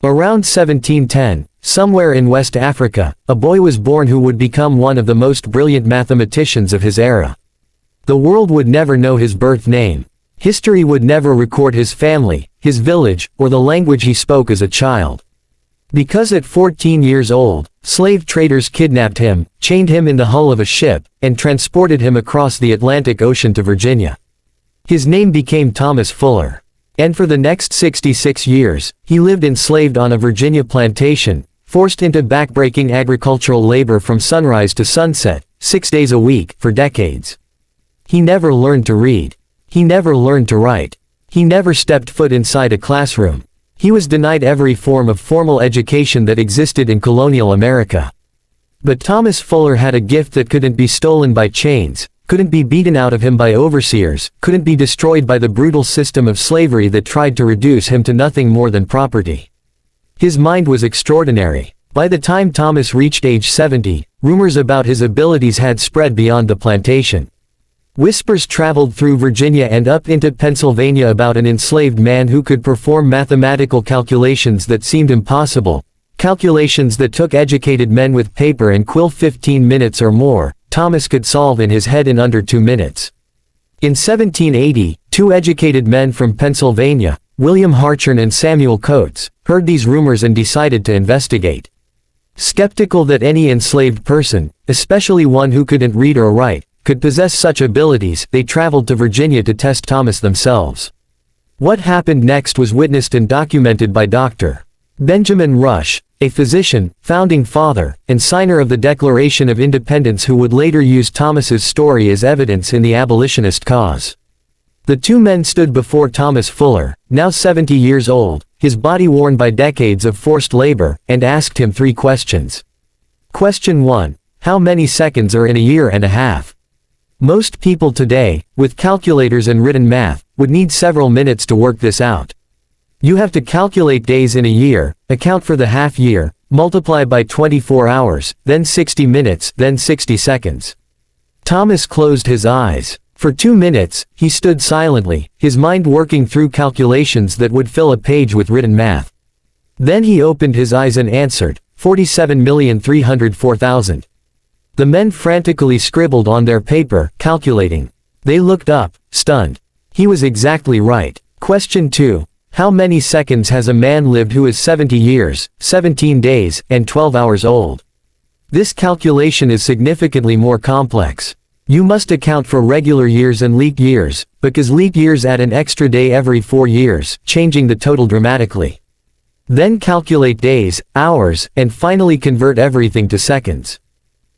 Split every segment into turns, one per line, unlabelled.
Around 1710, somewhere in West Africa, a boy was born who would become one of the most brilliant mathematicians of his era. The world would never know his birth name. History would never record his family, his village, or the language he spoke as a child. Because at 14 years old, slave traders kidnapped him, chained him in the hull of a ship, and transported him across the Atlantic Ocean to Virginia. His name became Thomas Fuller. And for the next 66 years, he lived enslaved on a Virginia plantation, forced into backbreaking agricultural labor from sunrise to sunset, 6 days a week, for decades. He never learned to read. He never learned to write. He never stepped foot inside a classroom. He was denied every form of formal education that existed in colonial America. But Thomas Fuller had a gift that couldn't be stolen by chains, couldn't be beaten out of him by overseers, couldn't be destroyed by the brutal system of slavery that tried to reduce him to nothing more than property. His mind was extraordinary. By the time Thomas reached age 70, rumors about his abilities had spread beyond the plantation. Whispers traveled through Virginia and up into Pennsylvania about an enslaved man who could perform mathematical calculations that seemed impossible, calculations that took educated men with paper and quill 15 minutes or more, Thomas could solve in his head in under 2 minutes. In 1780, two educated men from Pennsylvania, William Hartshorne and Samuel Coates, heard these rumors and decided to investigate. Skeptical that any enslaved person, especially one who couldn't read or write, could possess such abilities, they traveled to Virginia to test Thomas themselves. What happened next was witnessed and documented by Dr. Benjamin Rush, a physician, founding father, and signer of the Declaration of Independence, who would later use Thomas's story as evidence in the abolitionist cause. The two men stood before Thomas Fuller, now 70 years old, his body worn by decades of forced labor, and asked him 3 questions. Question 1. How many seconds are in a year and a half? Most people today, with calculators and written math, would need several minutes to work this out. You have to calculate days in a year, account for the half year, multiply by 24 hours, then 60 minutes, then 60 seconds. Thomas closed his eyes. For 2 minutes, he stood silently, his mind working through calculations that would fill a page with written math. Then he opened his eyes and answered, 47,304,000. The men frantically scribbled on their paper, calculating. They looked up, stunned. He was exactly right. Question 2. How many seconds has a man lived who is 70 years, 17 days, and 12 hours old? This calculation is significantly more complex. You must account for regular years and leap years, because leap years add an extra day every 4 years, changing the total dramatically. Then calculate days, hours, and finally convert everything to seconds.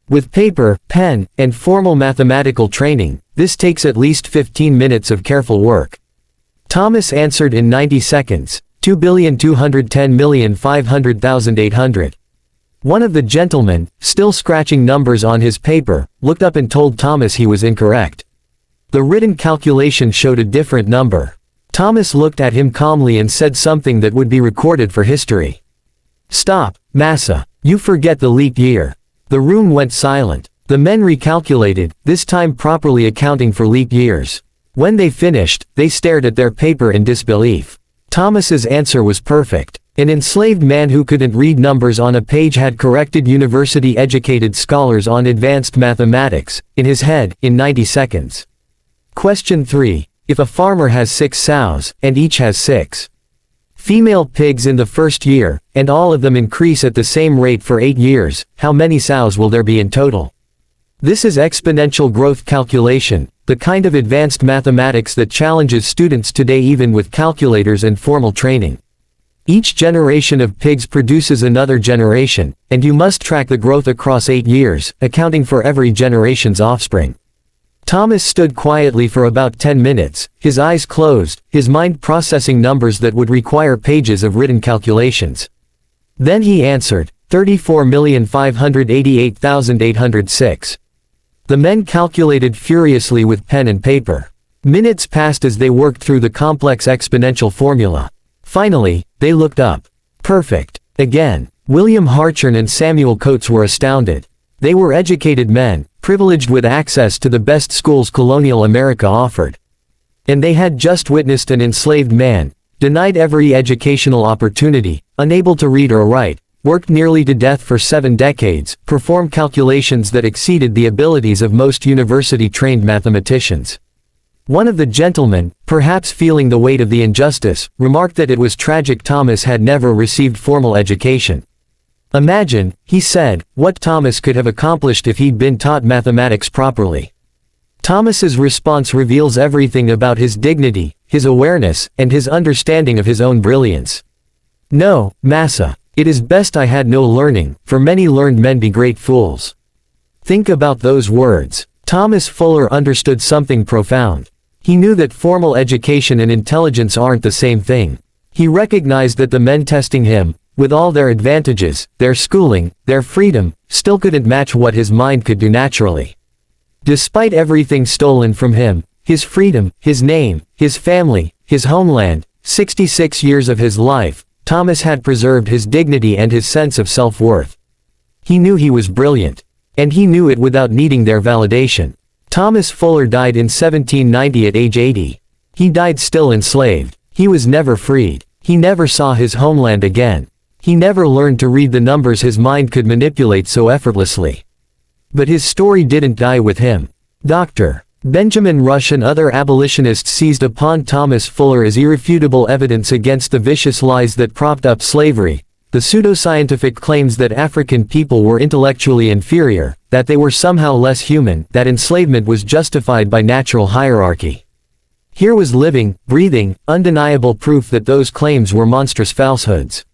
With paper, pen, and formal mathematical training, this takes at least 15 minutes of careful work. Thomas answered in 90 seconds, 2,210,500,800. One of the gentlemen, still scratching numbers on his paper, looked up and told Thomas he was incorrect. The written calculation showed a different number. Thomas looked at him calmly and said something that would be recorded for history. Stop, massa, you forget the leap year. The room went silent. The men recalculated, this time properly accounting for leap years. When they finished, they stared at their paper in disbelief. Thomas's answer was perfect. An enslaved man who couldn't read numbers on a page had corrected university-educated scholars on advanced mathematics, in his head, in 90 seconds. Question 3. If a farmer has 6 sows, and each has 6 female pigs in the first year, and all of them increase at the same rate for 8 years, how many sows will there be in total? This is exponential growth calculation, the kind of advanced mathematics that challenges students today even with calculators and formal training. Each generation of pigs produces another generation, and you must track the growth across 8 years, accounting for every generation's offspring. Thomas stood quietly for about 10 minutes, his eyes closed, his mind processing numbers that would require pages of written calculations. Then he answered, 34,588,806. The men calculated furiously with pen and paper. Minutes passed as they worked through the complex exponential formula. Finally, they looked up. Perfect. Again. William Hartshorne and Samuel Coates were astounded. They were educated men, privileged with access to the best schools colonial America offered. And they had just witnessed an enslaved man, denied every educational opportunity, unable to read or write, worked nearly to death for 7 decades, performed calculations that exceeded the abilities of most university-trained mathematicians. One of the gentlemen, perhaps feeling the weight of the injustice, remarked that it was tragic Thomas had never received formal education. Imagine, he said, what Thomas could have accomplished if he'd been taught mathematics properly. Thomas's response reveals everything about his dignity, his awareness, and his understanding of his own brilliance. No, massa. It is best I had no learning, for many learned men be great fools. Think about those words. Thomas Fuller understood something profound. He knew that formal education and intelligence aren't the same thing. He recognized that the men testing him, with all their advantages, their schooling, their freedom, still couldn't match what his mind could do naturally. Despite everything stolen from him, his freedom, his name, his family, his homeland, 66 years of his life, Thomas had preserved his dignity and his sense of self-worth. He knew he was brilliant. And he knew it without needing their validation. Thomas Fuller died in 1790 at age 80. He died still enslaved. He was never freed. He never saw his homeland again. He never learned to read the numbers his mind could manipulate so effortlessly. But his story didn't die with him. Dr. Benjamin Rush and other abolitionists seized upon Thomas Fuller as irrefutable evidence against the vicious lies that propped up slavery, the pseudoscientific claims that African people were intellectually inferior, that they were somehow less human, that enslavement was justified by natural hierarchy. Here was living, breathing, undeniable proof that those claims were monstrous falsehoods.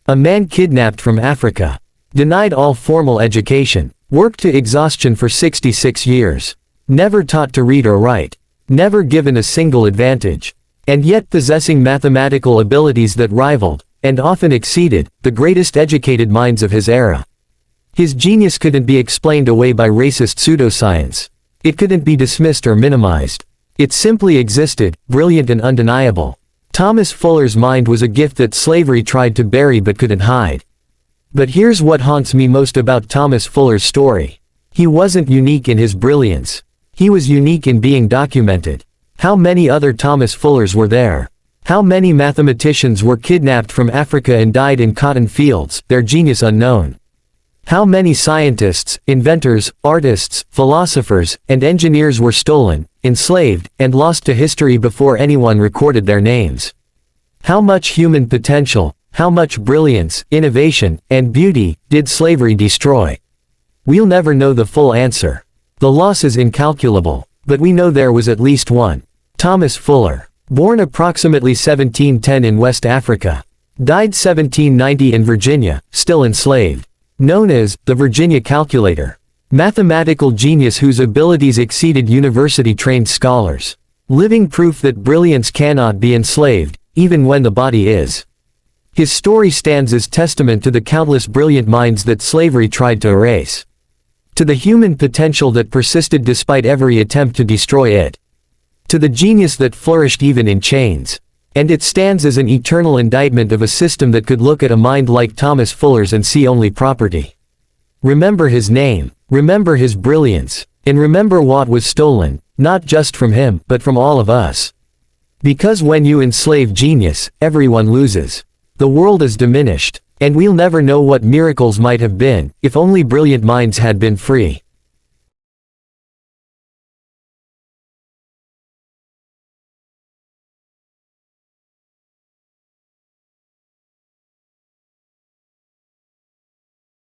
A man kidnapped from Africa, denied all formal education, worked to exhaustion for 66 years, never taught to read or write, never given a single advantage, and yet possessing mathematical abilities that rivaled, and often exceeded, the greatest educated minds of his era. His genius couldn't be explained away by racist pseudoscience. It couldn't be dismissed or minimized. It simply existed, brilliant and undeniable. Thomas Fuller's mind was a gift that slavery tried to bury but couldn't hide. But here's what haunts me most about Thomas Fuller's story. He wasn't unique in his brilliance. He was unique in being documented. How many other Thomas Fullers were there? How many mathematicians were kidnapped from Africa and died in cotton fields, their genius unknown? How many scientists, inventors, artists, philosophers, and engineers were stolen, enslaved, and lost to history before anyone recorded their names? How much human potential, how much brilliance, innovation, and beauty did slavery destroy? We'll never know the full answer. The loss is incalculable, but we know there was at least one. Thomas Fuller. Born approximately 1710 in West Africa. Died 1790 in Virginia, still enslaved. Known as the Virginia Calculator. Mathematical genius whose abilities exceeded university-trained scholars. Living proof that brilliance cannot be enslaved, even when the body is. His story stands as testament to the countless brilliant minds that slavery tried to erase. To the human potential that persisted despite every attempt to destroy it. To the genius that flourished even in chains. And it stands as an eternal indictment of a system that could look at a mind like Thomas Fuller's and see only property. Remember his name, remember his brilliance, and remember what was stolen, not just from him, but from all of us. Because when you enslave genius, everyone loses. The world is diminished, and we'll never know what miracles might have been, if only brilliant minds had been free.